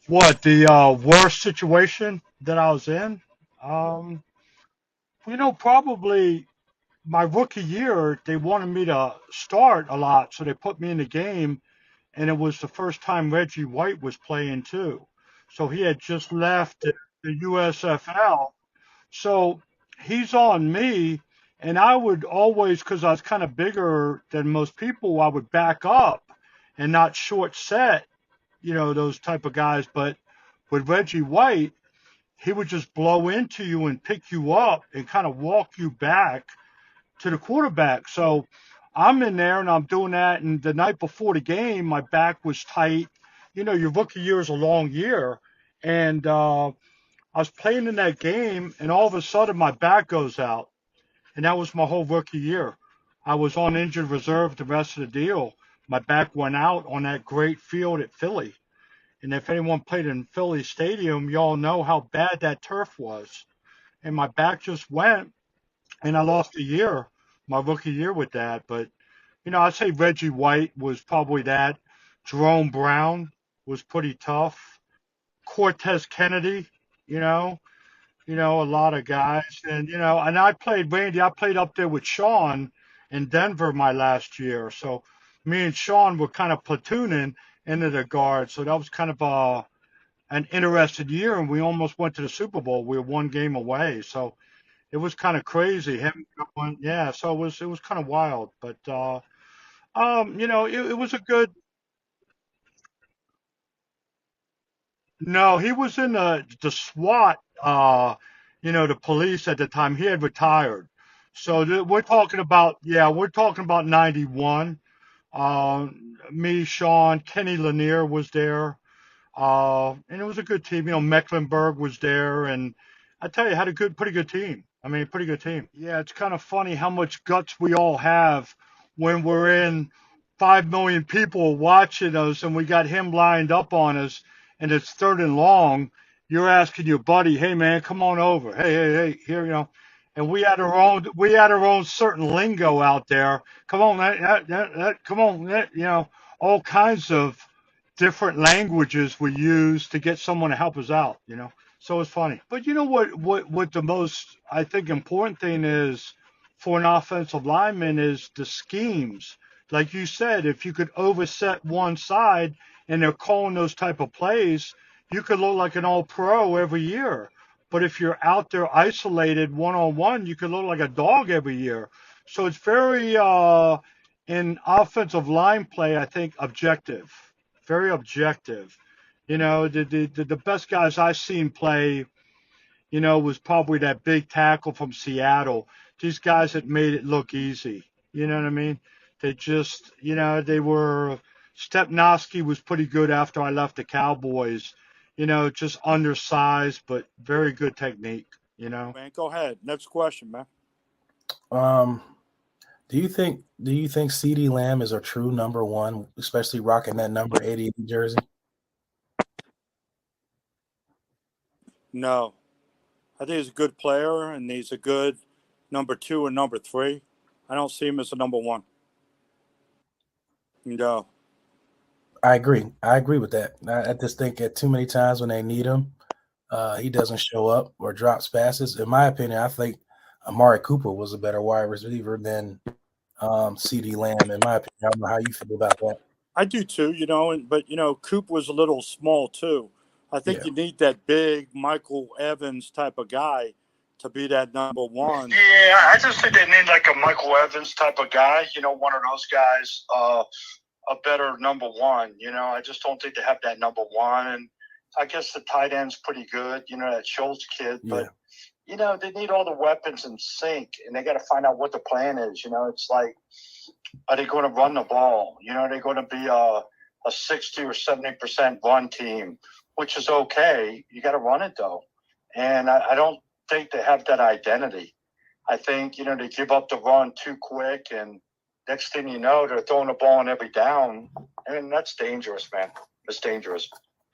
What the worst situation that I was in? Um, Probably my rookie year, they wanted me to start a lot, so they put me in the game, and it was the first time Reggie White was playing too. So he had just left the USFL. So he's on me, and I would always, because I was kind of bigger than most people, I would back up and not short set, those type of guys. But with Reggie White, he would just blow into you and pick you up and kind of walk you back to the quarterback. So I'm in there and I'm doing that. And the night before the game, my back was tight. Your rookie year is a long year. And I was playing in that game, and all of a sudden my back goes out. And that was my whole rookie year. I was on injured reserve the rest of the deal. My back went out on that great field at Philly. And if anyone played in Philly Stadium, y'all know how bad that turf was. And my back just went, and I lost a year, my rookie year with that. But, I'd say Reggie White was probably that. Jerome Brown was pretty tough. Cortez Kennedy, you know, a lot of guys. And, and I played up there with Sean in Denver my last year. So me and Sean were kind of platooning into the guard. So that was kind of an interesting year. And we almost went to the Super Bowl. We were one game away. So it was kind of crazy. Him going, yeah. So it was kind of wild. But, it was a good, no, he was in the SWAT, the police at the time. He had retired. So we're talking about, yeah, we're talking about 91. Me, Sean, Kenny Lanier was there. And it was a good team. Mecklenburg was there. And I tell you, had a pretty good team. I mean, pretty good team. Yeah, it's kind of funny how much guts we all have when we're in 5 million people watching us and we got him lined up on us and it's third and long. You're asking your buddy, hey man, come on over. Hey, here, and we had our own certain lingo out there. Come on, come on, all kinds of different languages we use to get someone to help us out. So it's funny. But you know what the most I think important thing is for an offensive lineman is the schemes. Like you said, if you could overset one side and they're calling those type of plays, you could look like an all pro every year. But if you're out there isolated one on one, you could look like a dog every year. So it's very in offensive line play, I think, objective, very objective. The best guys I've seen play, was probably that big tackle from Seattle. These guys that made it look easy. You know what I mean? They just, they were. Stepnoski was pretty good after I left the Cowboys. Just undersized, but very good technique. You know. Man, go ahead. Next question, man. Um, do you think CD Lamb is a true number one, especially rocking that number 80 jersey? No. I think he's a good player, and he's a good number two and number three. I don't see him as a number one. No. I agree with that. I just think at too many times when they need him, he doesn't show up or drops passes. In my opinion, I think Amari Cooper was a better wide receiver than CD Lamb. In my opinion, I don't know how you feel about that. I do too, but Coop was a little small too. I think Yeah, you need that big Michael Evans type of guy to be that number one. Yeah, I just think they need like a Michael Evans type of guy. One of those guys. A better number one. I just don't think they have that number one. And I guess the tight end's pretty good. That Schultz kid, yeah, but they need all the weapons in sync, and they got to find out what the plan is. It's like, are they going to run the ball? Are they going to be a 60 or 70% run team, which is okay. You got to run it though, and I don't think they have that identity. I think they give up the run too quick, and next thing you know, they're throwing the ball on every down, and that's dangerous, man. It's dangerous.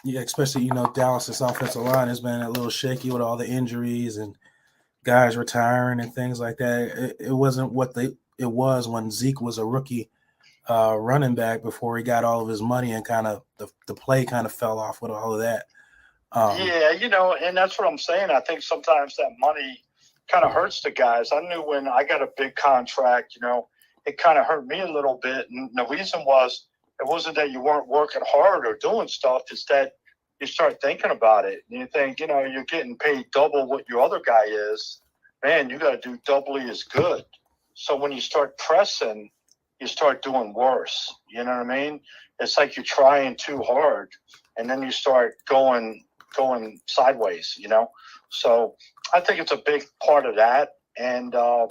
yeah. Especially Dallas's offensive line has been a little shaky with all the injuries and guys retiring and things like that. It wasn't what it was when Zeke was a rookie running back before he got all of his money and kind of the play kind of fell off with all of that. Yeah, and that's what I'm saying. I think sometimes that money kind of hurts the guys. I knew when I got a big contract, it kind of hurt me a little bit. And the reason was it wasn't that you weren't working hard or doing stuff. It's that you start thinking about it. And you think, you're getting paid double what your other guy is. Man, you got to do doubly as good. So when you start pressing, you start doing worse. You know what I mean? It's like you're trying too hard, and then you start going sideways, So I think it's a big part of that. And I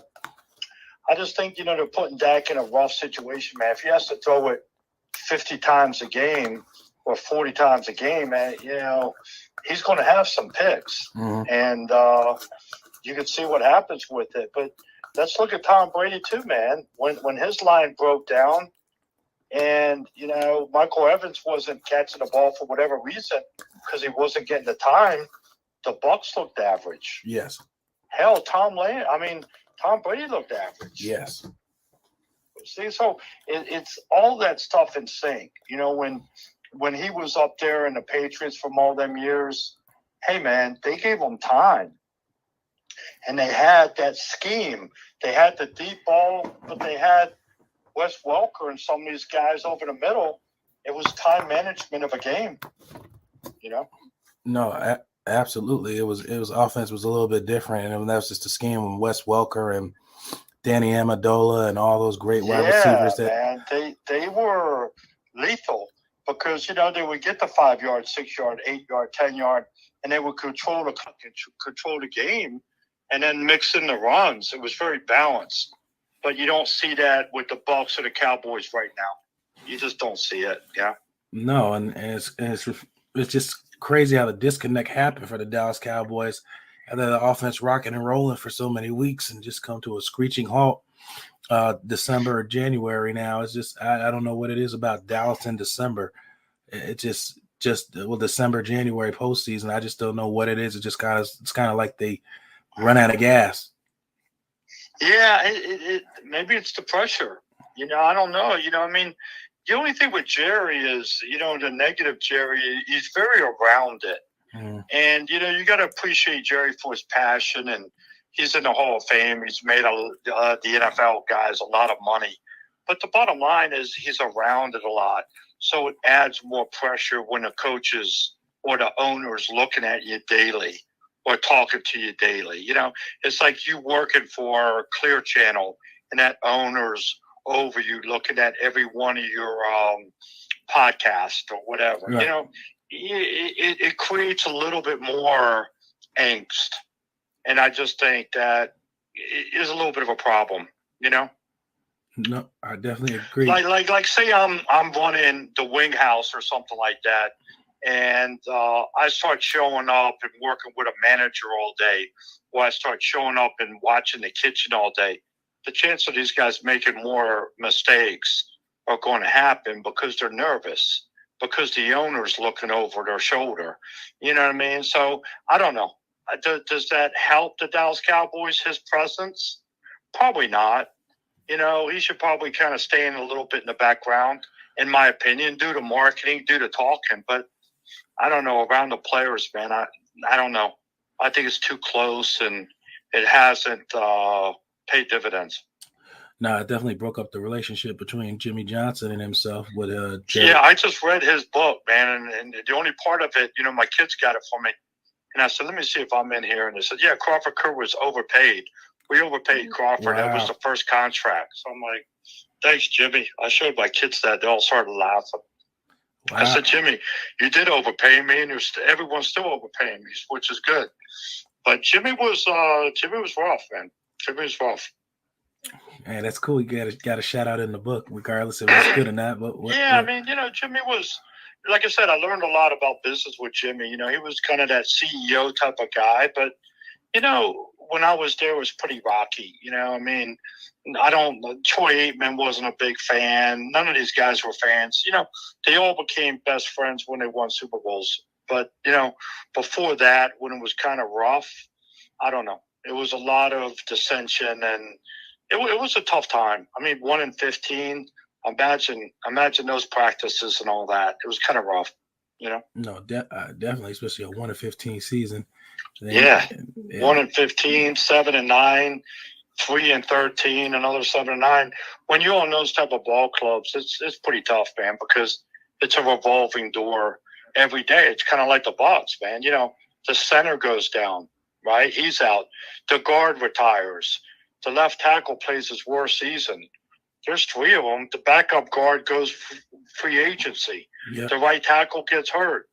just think, they're putting Dak in a rough situation, man. If he has to throw it 50 times a game or 40 times a game, man, he's going to have some picks. Mm-hmm. And you can see what happens with it. But let's look at Tom Brady too, man. When his line broke down, and, Michael Evans wasn't catching the ball for whatever reason because he wasn't getting the time, the Bucs looked average. Yes. Hell, Tom Brady looked average. Yes. See, so it's all that stuff in sync. When he was up there in the Patriots from all them years, hey, man, they gave him time. And they had that scheme. They had the deep ball, but they had Wes Welker and some of these guys over the middle. It was time management of a game, No, absolutely. It was offense was a little bit different, and that was just a scheme with Wes Welker and Danny Amendola and all those great wide receivers. Man, they were lethal because they would get the 5 yard, 6 yard, 8 yard, 10 yard, and they would control the game, and then mix in the runs. It was very balanced. But you don't see that with the Bucs or the Cowboys right now. You just don't see it. Yeah. No, and it's just crazy how the disconnect happened for the Dallas Cowboys, and then the offense rocking and rolling for so many weeks and just come to a screeching halt December or January. Now it's just I don't know what it is about Dallas in December. It just December, January postseason. I just don't know what it is. It's kind of like they run out of gas. Yeah, it maybe it's the pressure. I don't know. The only thing with Jerry is, the negative Jerry, he's very around it. Mm. And, you got to appreciate Jerry for his passion. And he's in the Hall of Fame. He's made the NFL guys a lot of money. But the bottom line is he's around it a lot. So it adds more pressure when the coaches or the owners looking at you daily or talking to you daily. It's like you working for Clear Channel and that owner's over you looking at every one of your podcasts or whatever. Right. It creates a little bit more angst. And I just think that it is a little bit of a problem, No, I definitely agree. Like say I'm running the Wing House or something like that. And I start showing up and working with a manager all day, or I start showing up and watching the kitchen all day. The chance of these guys making more mistakes are going to happen because they're nervous, because the owner's looking over their shoulder. You know what I mean? So I don't know. Does that help the Dallas Cowboys, his presence? Probably not. He should probably kind of stay in a little bit in the background, in my opinion, do the marketing, do the talking. But I don't know, around the players, man, I don't know. I think it's too close, and it hasn't paid dividends. No, it definitely broke up the relationship between Jimmy Johnson and himself with Jerry. Yeah, I just read his book, man, and the only part of it, my kids got it for me. And I said, let me see if I'm in here. And they said, yeah, Crawford Kerr was overpaid. We overpaid Crawford. Wow. That was the first contract. So I'm like, thanks, Jimmy. I showed my kids that. They all started laughing. Wow. I said, Jimmy, you did overpay me, and everyone's still overpaying me, which is good. But Jimmy was rough, man. Jimmy was rough. Man, that's cool. You got a shout out in the book, regardless if it's good or not. I mean, Jimmy was, like I said, I learned a lot about business with Jimmy. He was kind of that CEO type of guy. But, when I was there, it was pretty rocky. I mean, Troy Aikman wasn't a big fan. None of these guys were fans. They all became best friends when they won Super Bowls. But, before that, when it was kind of rough, I don't know. It was a lot of dissension, and it was a tough time. I mean, 1-15. Imagine those practices and all that. It was kind of rough. No, definitely, especially a 1-15 season. Yeah. 1-15, 7-9, 3-13, another 7-9. When you own those type of ball clubs, it's pretty tough, man, because it's a revolving door every day. It's kind of like the Bucks, man. The center goes down, right? He's out. The guard retires. The left tackle plays his worst season. There's 3 of them. The backup guard goes free agency. Yep. The right tackle gets hurt.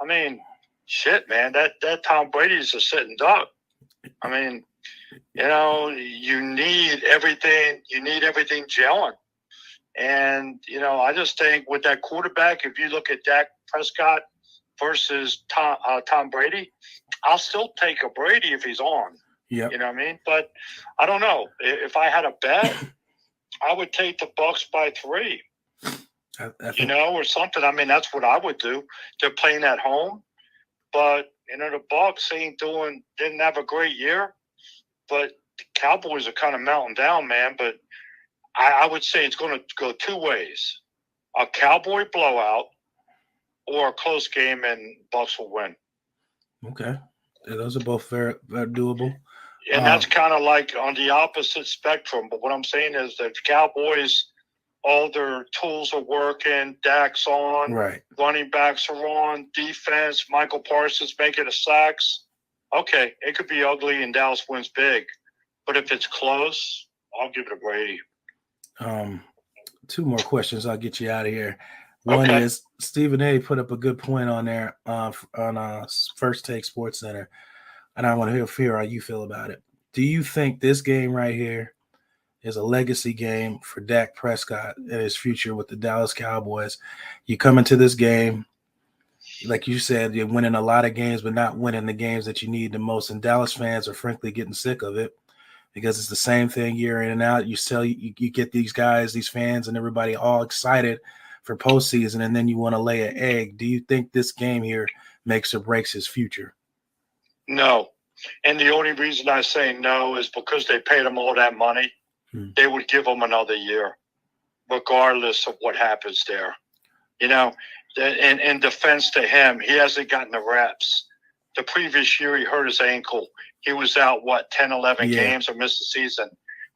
I mean, shit, man. That Tom Brady's a sitting duck. I mean, you need everything. You need everything gelling. And, I just think with that quarterback, if you look at Dak Prescott versus Tom Brady, I'll still take a Brady if he's on. Yep. You know what I mean? But I don't know. If I had a bet, I would take the Bucks by 3. Or something. I mean, that's what I would do. They're playing at home. But, the Bucks didn't have a great year. But the Cowboys are kind of melting down, man. But I would say it's going to go 2 ways. A Cowboy blowout or a close game and Bucks will win. Okay. Yeah, those are both very, very doable. And that's kind of like on the opposite spectrum. But what I'm saying is that the Cowboys, all their tools are working. Dak's on. Right. Running backs are on. Defense, Michael Parsons making the sacks. Okay, it could be ugly and Dallas wins big. But if it's close, I'll give it a Brady. 2 more questions. I'll get you out of here. One is Stephen A. put up a good point on there on First Take Sports Center, and I want to hear how you feel about it. Do you think this game right here is a legacy game for Dak Prescott and his future with the Dallas Cowboys? You come into this game, like you said, you're winning a lot of games, but not winning the games that you need the most, and Dallas fans are frankly getting sick of it. Because it's the same thing year in and out. You get these guys, these fans, and everybody all excited for postseason, and then you want to lay an egg. Do you think this game here makes or breaks his future? No. And the only reason I say no is because they paid him all that money. They would give him another year, regardless of what happens there. In defense to him, he hasn't gotten the reps. The previous year, he hurt his ankle. He was out, 10, 11 games or missed the season.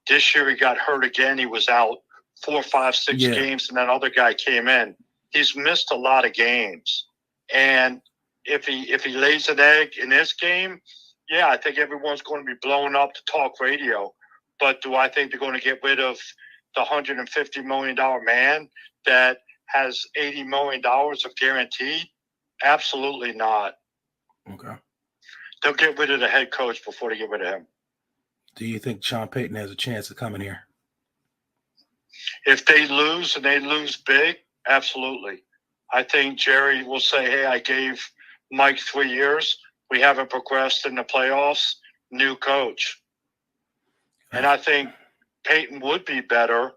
This year, he got hurt again. He was out 4, 5, 6 games, and that other guy came in. He's missed a lot of games. And if he lays an egg in this game, I think everyone's going to be blowing up to talk radio. But do I think they're going to get rid of the $150 million man that has $80 million of guaranteed? Absolutely not. Okay. They'll get rid of the head coach before they get rid of him. Do you think Sean Payton has a chance of coming here? If they lose and they lose big, absolutely. I think Jerry will say, hey, I gave Mike 3 years. We haven't progressed in the playoffs. New coach. And I think Payton would be better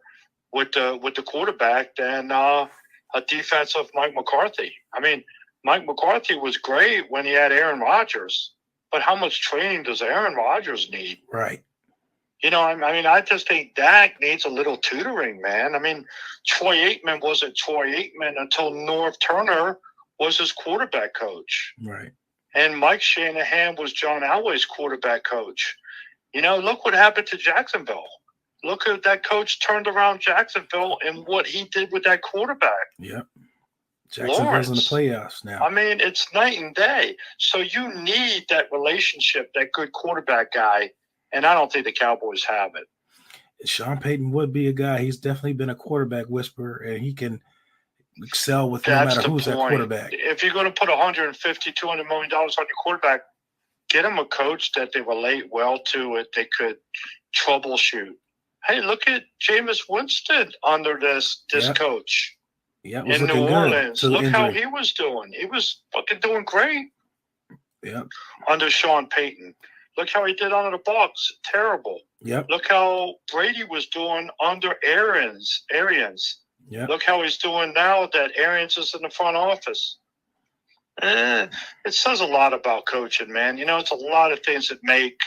with the quarterback than a defensive Mike McCarthy. I mean, Mike McCarthy was great when he had Aaron Rodgers, but how much training does Aaron Rodgers need? Right. I just think Dak needs a little tutoring, man. I mean, Troy Aikman wasn't Troy Aikman until Norv Turner was his quarterback coach. Right. And Mike Shanahan was John Elway's quarterback coach. Look what happened to Jacksonville. Look at that coach turned around Jacksonville and what he did with that quarterback. Yep. Jacksonville's in the playoffs now. I mean, it's night and day. So you need that relationship, that good quarterback guy, and I don't think the Cowboys have it. Sean Payton would be a guy. He's definitely been a quarterback whisperer, and he can excel with no matter who's that quarterback. If you're going to put $150, $200 million on your quarterback, get him a coach that they relate well to, it they could troubleshoot. Hey, look at Jameis Winston under this coach. Yeah, in New Orleans. Look how he was doing. He was fucking doing great. Yeah. Under Sean Payton. Look how he did under the Bucs. Terrible. Yep. Look how Brady was doing under Arians. Yep. Look how he's doing now that Arians is in the front office. It says a lot about coaching, man. It's a lot of things that make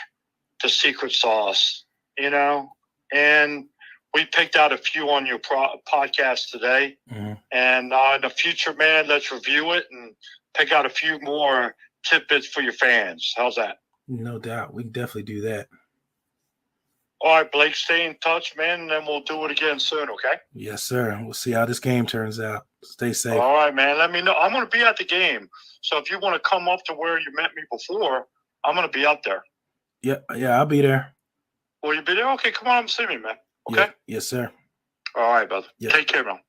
the secret sauce, and we picked out a few on your podcast today. Mm-hmm. And in the future, man, let's review it and pick out a few more tidbits for your fans. How's that? No doubt. We can definitely do that. All right, Blake, stay in touch, man, and then we'll do it again soon, okay? Yes, sir. We'll see how this game turns out. Stay safe. All right, man. Let me know. I'm going to be at the game. So if you want to come up to where you met me before, I'm going to be out there. Yeah, I'll be there. Will you be there? Okay, come on and see me, man. Okay? Yeah, yes, sir. All right, brother. Yeah. Take care, man.